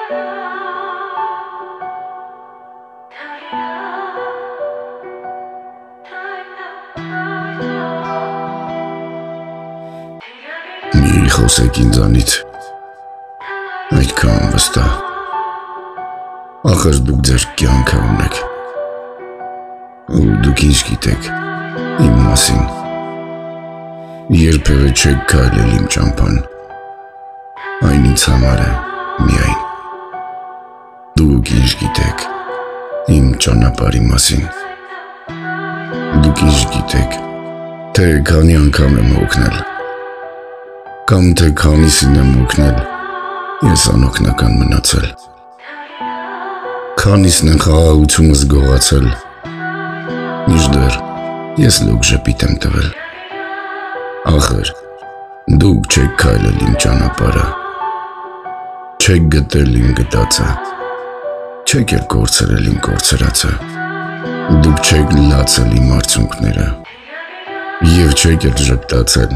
Մի խոսեք ինձանից, այդքան վստահ, ախր դուք ձեր կյանքը ունեք, ու դուք ինչ գիտեք իմ մասին, երբևէ չեք քայլել իմ ճամփան, այն ինձ համար է միայն, դուք ինչ գիտեք իմ ճանապարհի մասին, դուք ինչ գիտեք, թե քանի անգամ եմ օգնել, կամ թե քանիսին եմ օգնել, ես անօգնական մնացել, քանիսն են խաղաղությունս գողացել, մինչդեռ ես լոկ ժպիտ եմ տվել, ախր դուք չեք քայլել իմ ճանապարհը, չեք գտել իմ գտածը, չեք էլ կորցրել իմ կորցրածը, դուք չեք լացել իմ արցունքները, և չեք էլ ժպտացել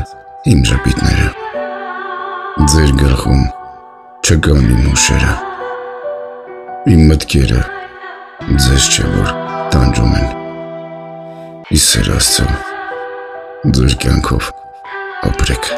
իմ ժպիտները, ձեր գլխում չկան իմ հուշերը, իմ մտքերը ձեզ չէ որ տանջում են, ի սեր Աստծո, ձեր կյանքով ապրեք։